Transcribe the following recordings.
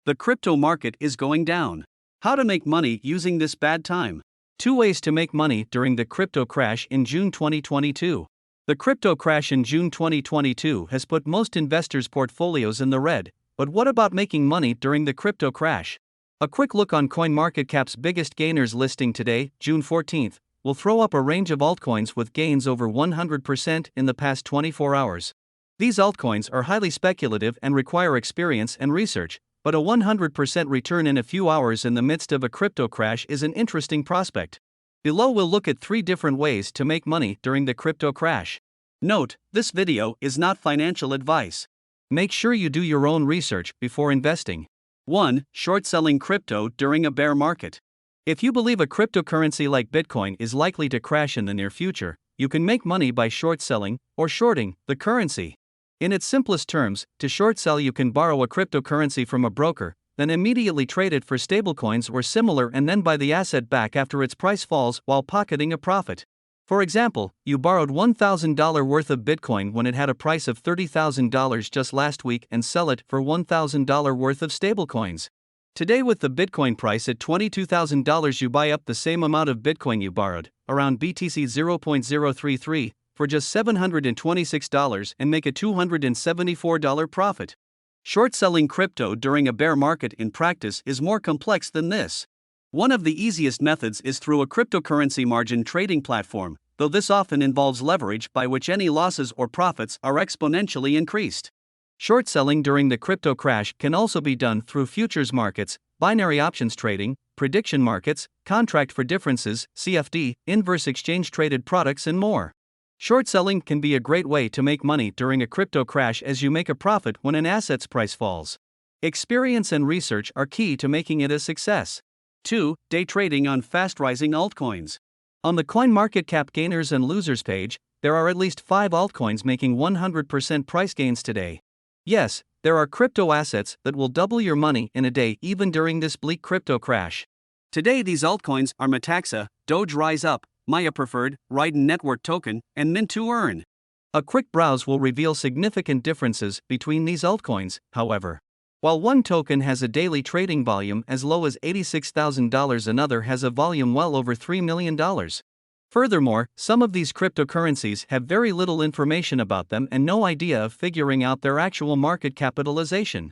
The crypto market is going down. How to make money using this bad time. 2 ways to make money during the crypto crash in June 2022. The crypto crash in June 2022 has put most investors' portfolios in the red, but what about making money during the crypto crash? A quick look on CoinMarketCap's biggest gainers listing today, June 14th, will throw up a range of altcoins with gains over 100% in the past 24 hours. These altcoins are highly speculative and require experience and research, but a 100% return in a few hours in the midst of a crypto crash is an interesting prospect. Below we'll look at 3 different ways to make money during the crypto crash. Note, this video is not financial advice. Make sure you do your own research before investing. 1. Short selling crypto during a bear market. If you believe a cryptocurrency like Bitcoin is likely to crash in the near future, you can make money by short selling or shorting the currency. In its simplest terms, to short sell you can borrow a cryptocurrency from a broker, then immediately trade it for stablecoins or similar and then buy the asset back after its price falls while pocketing a profit. For example, you borrowed $1,000 worth of Bitcoin when it had a price of $30,000 just last week and sell it for $1,000 worth of stablecoins. Today with the Bitcoin price at $22,000 you buy up the same amount of Bitcoin you borrowed, around BTC 0.033, for just $726 and make a $274 profit. Short selling crypto during a bear market in practice is more complex than this. One of the easiest methods is through a cryptocurrency margin trading platform, though this often involves leverage by which any losses or profits are exponentially increased. Short selling during the crypto crash can also be done through futures markets, binary options trading, prediction markets, contract for differences, CFD, inverse exchange traded products and more. Short selling can be a great way to make money during a crypto crash as you make a profit when an asset's price falls. Experience and research are key to making it a success. 2. Day trading on fast-rising altcoins. On the CoinMarketCap gainers and losers page, there are at least 5 altcoins making 100% price gains today. Yes, there are crypto assets that will double your money in a day even during this bleak crypto crash. Today these altcoins are Metaxa, Doge Rise Up, Maya Preferred, Raiden Network Token, and Mint2Earn. A quick browse will reveal significant differences between these altcoins, however. While one token has a daily trading volume as low as $86,000, another has a volume well over $3 million. Furthermore, some of these cryptocurrencies have very little information about them and no idea of figuring out their actual market capitalization.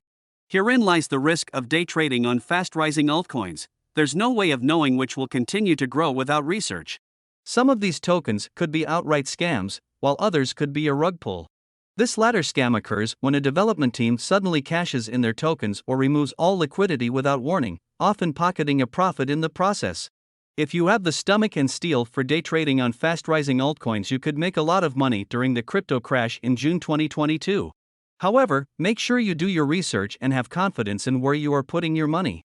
Herein lies the risk of day trading on fast-rising altcoins. There's no way of knowing which will continue to grow without research. Some of these tokens could be outright scams, while others could be a rug pull. This latter scam occurs when a development team suddenly cashes in their tokens or removes all liquidity without warning, often pocketing a profit in the process. If you have the stomach and steel for day trading on fast-rising altcoins, you could make a lot of money during the crypto crash in June 2022. However, make sure you do your research and have confidence in where you are putting your money.